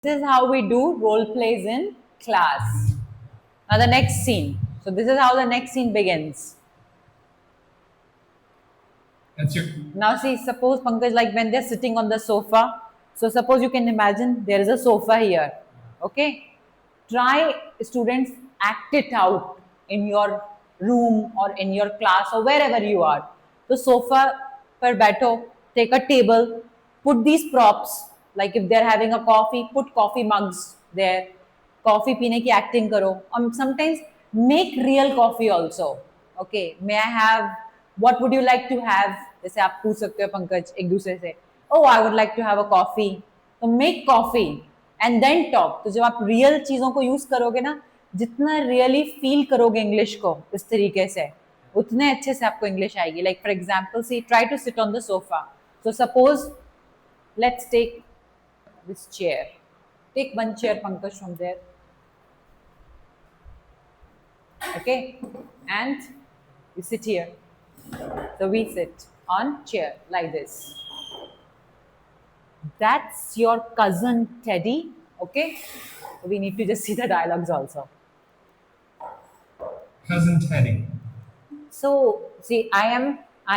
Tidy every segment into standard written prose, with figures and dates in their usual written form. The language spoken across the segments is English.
This is how we do role plays in class. Now the next scene. So this is how the next scene begins. That's your. Now see, suppose Pankaj, like when they're sitting on the sofa. So suppose you can imagine there is a sofa here. Okay. Try students act it out in your room or in your class or wherever you are. So sofa per बैठो, take a table, put these props. Like if they're having a coffee, put coffee mugs there. Coffee पीने की acting करो. Sometimes make real coffee also. Okay. May I have what would you like to have? जैसे आप पूछ सकते हो पंकज एक दूसरे से Oh, I would like to have a coffee. तो make coffee and then talk. तो जब आप रियल चीजों को यूज करोगे ना, जितना रियली फील करोगे इंग्लिश को इस तरीके से, उतने अच्छे से आपको इंग्लिश आएगी. Like for example see try to sit on the sofa. So suppose let's take this chair. Take one chair, Pankaj, from there. Okay, and you sit here. So we sit on chair like this. That's your cousin Teddy. Okay, so we need to just see the dialogues also. Cousin Teddy. So see, I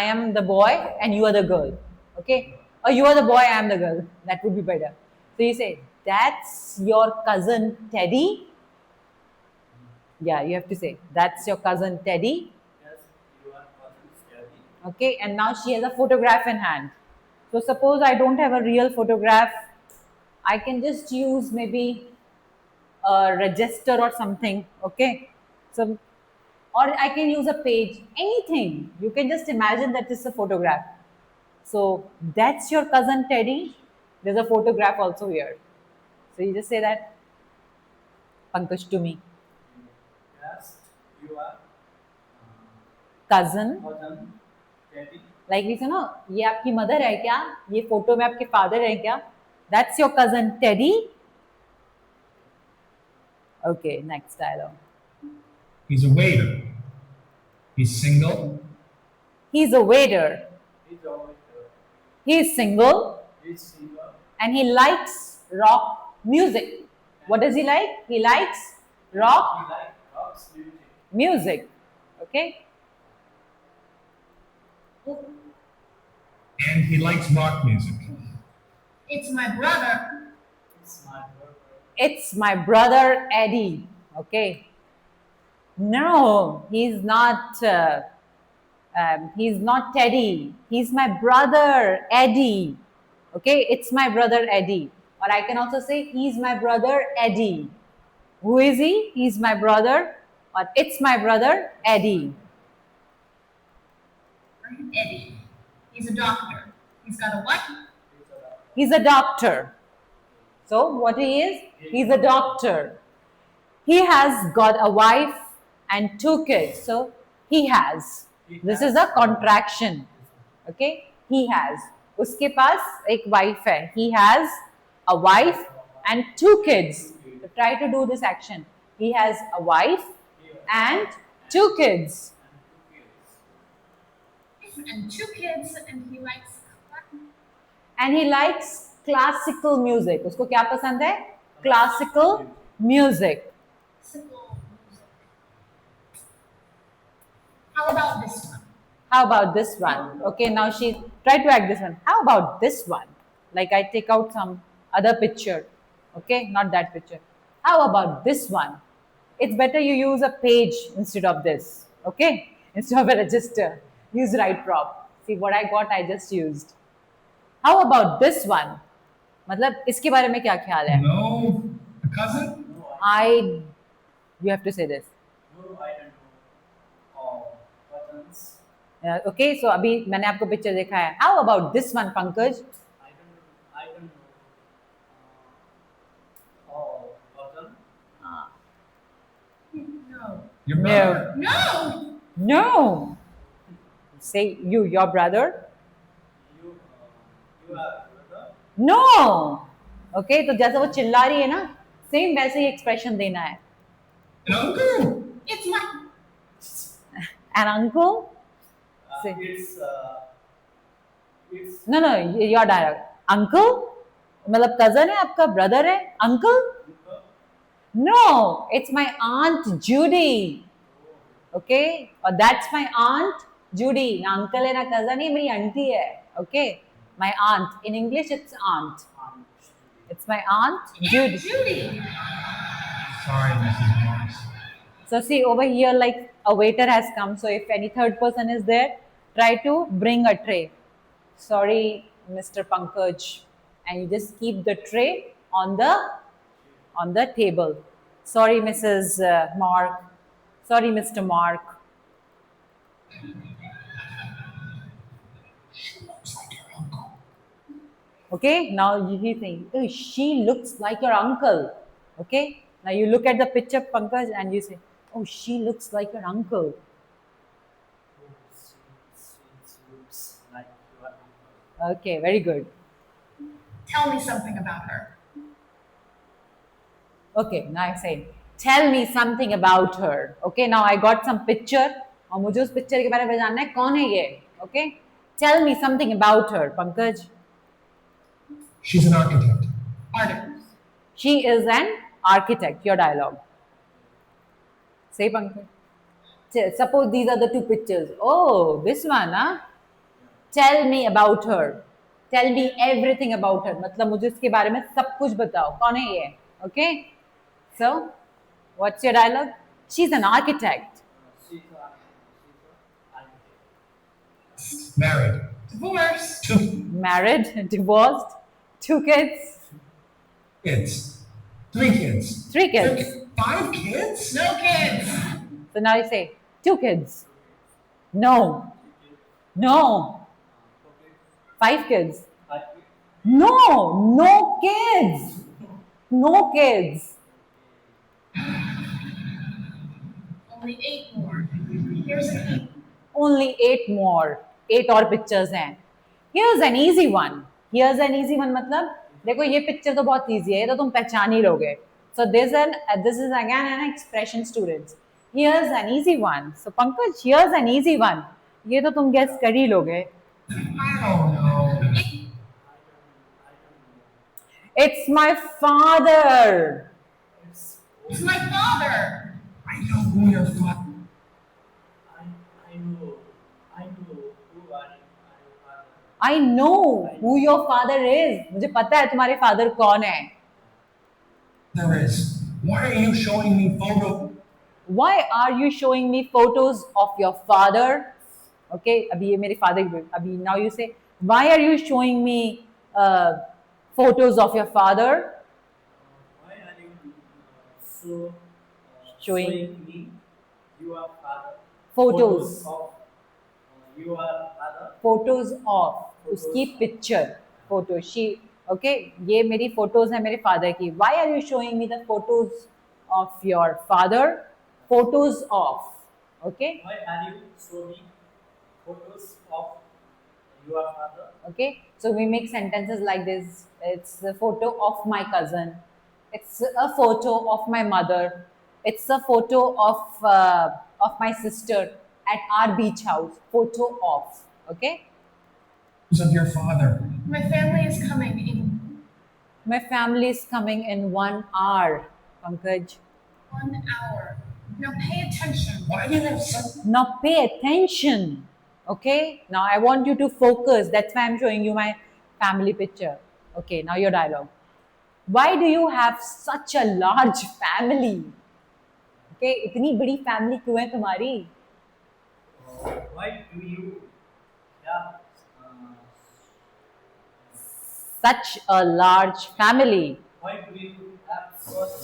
am the boy and you are the girl. Okay, or you are the boy, I am the girl. That would be better. So you say, "That's your cousin Teddy." Yeah, you have to say, "That's your cousin Teddy." Okay, and now she has a photograph in hand. So suppose I don't have a real photograph, I can just use maybe a register or something. Okay, so or I can use a page, anything. You can just imagine that it's a photograph. So that's your cousin Teddy. There's a photograph also here. So you just say that, Pankaj, to me. Yes, you are Cousin. cousin Teddy. Like we say, no, ये आपकी mother है क्या? ये photo में आपके father है क्या? That's your cousin Teddy. Okay, next dialogue. He's a waiter. He's single. He's a waiter. He's a waiter. He's single He's single. and he likes rock music. What does he like? He likes rock He likes rocks music. music. Okay? And he likes rock music. It's my brother. It's my brother. It's my brother Eddie. Okay? No, he's not. He's not Teddy. He's my brother Eddie. Okay, it's my brother Eddie. Or I can also say he's my brother Eddie. Who is he? He's my brother. Or it's my brother Eddie. Eddie. He's a doctor. He's got a what? He's a doctor. So what he is? He's a doctor. He has got a wife and 2 kids. So he has. This is a contraction. Okay? He has. उसके पास एक wife है. He has a wife and 2 kids. So try to do this action. He has a wife and 2 kids. And 2 kids, and he likes what? And he likes classical music. उसको क्या पसंद है? Classical music. Simple music. How about this one? How about this one? Okay, now she tried to act this one. How about this one? Like I take out some other picture. Okay, not that picture. How about this one? It's better you use a page instead of this. Okay, instead of a register. Use right prop. See what I got, I just used. How about this one? मतलब इसके बारे में क्या ख्याल है? No, a cousin? I, you have to say this. No, I don't know. Oh, cousins. Okay, so अभी मैंने आपको पिक्चर देखा है. How about this one, Pankaj? I don't know. Oh, cousin? No. Your No. brother? No! No. Say you, your brother. You are brother? No. Okay, तो जैसा वो चिल्ला रही है ना, सेम वैसे ही एक्सप्रेशन देना है. An uncle? It's my. An uncle? Say. It's No, your dialogue. Uncle? मतलब cousin है आपका, brother है, uncle? No, it's my aunt Judy. Okay, or that's my aunt Judy. ना uncle है ना cousin है, मेरी auntie है. Okay, my aunt. In English, it's aunt. It's my aunt Judy. Judy. Sorry, Mrs. Morris. So see over here, like a waiter has come. So if any third person is there, try to bring a tray. Sorry, Mr. Pankaj, and you just keep the tray on the table. Sorry, Mrs. Mark. Sorry, Mr. Mark. She looks like your uncle. Okay, now he's saying, "Oh, she looks like your uncle." Okay, now you look at the picture, Pankaj, and you say, "Oh, she looks like your uncle." She looks like your uncle. Okay, very good. Tell me something about her. Okay, now I say, tell me something about her. Okay, now I got some picture और मुझे उस picture के बारे में जानना है कौन है ये. Okay, tell me something about her, Pankaj. She's an architect. Artist. She is an architect. Your dialogue. Say, Pankaj. Suppose these are the two pictures. Oh, this one, huh? Tell me about her. Tell me everything about her. मतलब मुझे उसके बारे में सब कुछ बताओ. कौन है ये? Okay. So, what's your dialogue? She's an architect. She's an architect. Married. Divorced. Two Married, divorced, 2 kids, kids. 3 kids. 3 kids. 5 kids? No kids. So now you say 2 kids. No. No. 5 kids. No. No kids. No kids. Only 8 more. Here's an 8. Only 8 more. 8 और pictures हैं. Here's an easy one. Here's an easy one मतलब देखो ये picture तो बहुत easy है, ये तो तुम पहचान ही लोगे. So this is again an expression, students. Here's an easy one. So Pankaj, here's an easy one. ये तो तुम guess कर ही लोगे. I don't know. It's my father. It's my father. I know who your father. I know who your father is. मुझे पता है तुम्हारे father कौन है. There is. Why are you showing me photo? Why are you showing me photos of your father? Okay, अभी ये मेरे father अभी now you say why are you showing me photos of your father? Why are you Showing me your father? photos of your father? photos of उसकी picture photo she okay ये मेरी photos है मेरे father की. Why are you showing me the photos of your father? Photos of okay. Why are you showing me photos of your father? Okay, so we make sentences like this. It's a photo of my cousin. It's a photo of my mother. It's a photo of my sister at our beach house. Photo of. Okay. Of your father. My family is coming in My family is coming in 1 hour. Pankaj. 1 hour. Now pay attention. Why do you have such? Now pay attention. Okay. Now I want you to focus. That's why I'm showing you my family picture. Okay. Now your dialogue. Why do you have such a large family? Okay. इतनी बड़ी family क्यों है तुम्हारी? Why do you have Such a large family. Why do you have such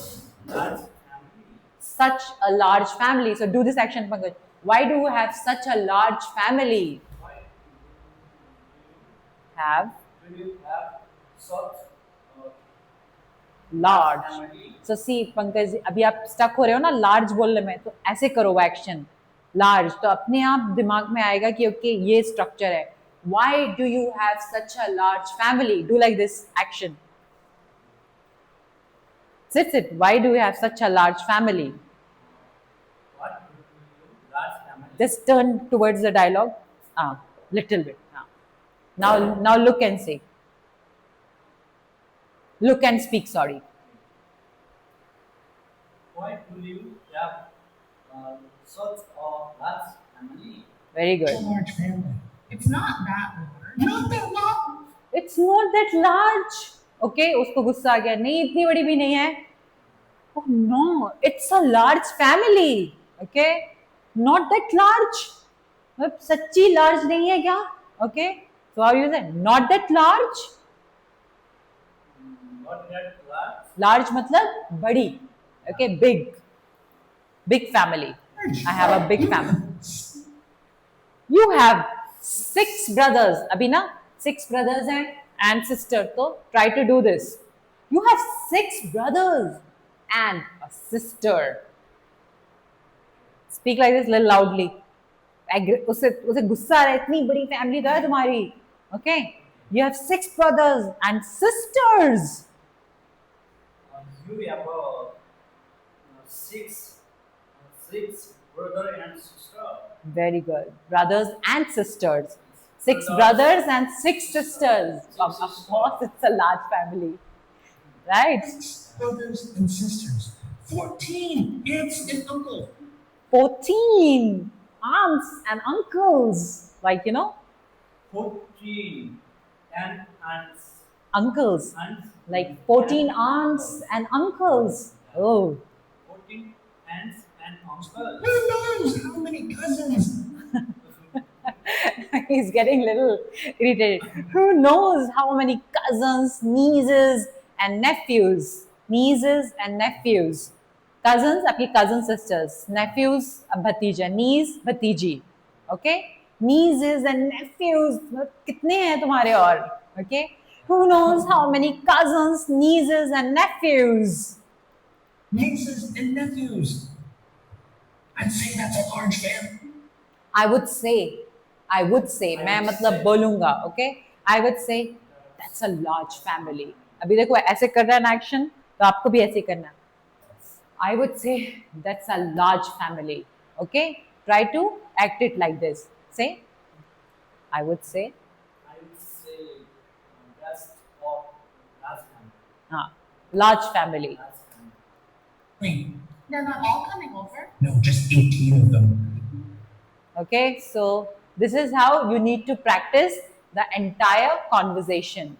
large family? Such a large family. So do this action, Pankaj. Why do you have such a large family? Why Have do you have such a large. family? So see, Pankaj अभी आप stuck हो रहे हो ना large बोलने में, तो ऐसे करो वो एक्शन लार्ज, तो अपने आप दिमाग में आएगा कि ओके ये स्ट्रक्चर है. Why do you have such a large family? Do like this action. Sit. Why do you have such a large family? What do you large family? Just turn towards the dialogue. Little bit. Now look and say. Look and speak, sorry. Why do you have such a large family? Very It's a good. large family. It's not that large. Not that long. It's not that large. Okay, उसको गुस्सा आ गया, नहीं इतनी बड़ी भी नहीं है. Oh no, it's a large family. Okay, not that large. मतलब सच्ची large नहीं है क्या? Okay, so how you say not that large? Not that large. Large मतलब बड़ी. Okay, big family. I have a big family. You have 6 brothers. अभी ना 6 brothers हैं and sister. तो try to do this. You have 6 brothers and a sister. Speak like this little loudly. उसे उसे गुस्सा आ रहा है, इतनी बड़ी फैमिली तो है तुम्हारी. Okay. You have 6 brothers and sisters. You have six brother and sister. Very good. Brothers and sisters. 6 Brothers. brothers and 6 sisters. Of sisters. course, it's a large family. Right? 6 brothers and sisters. 14 aunts and uncle. 14 aunts and uncles. Like, 14 and aunts. uncles. Aunts. Like 14 aunts and uncles. Oh, 14 aunts and uncles. Who knows how many cousins? he's getting a little irritated. Who knows how many cousins, nieces, and nephews? Nieces and nephews. Cousins, आपकी cousin sisters. Nephews, भतीजा. Niece, भतीजी. Okay? Nieces and nephews. कितने हैं तुम्हारे और? Okay? Who knows how many cousins, nieces, and nephews? Nieces and nephews. I'd say that's a large family. I would say, मैं मतलब बोलूंगा, okay? I would say that's a large family. अभी देखो ऐसे कर रहा है ना action, तो आपको भी ऐसे करना. I would say that's a large family, okay? Try to act it like this. Say, I would say, I would say that's of large family. large family. Large family. Wait, They're not all coming over. no, just 18 of them. Okay, so this is how you need to practice the entire conversation.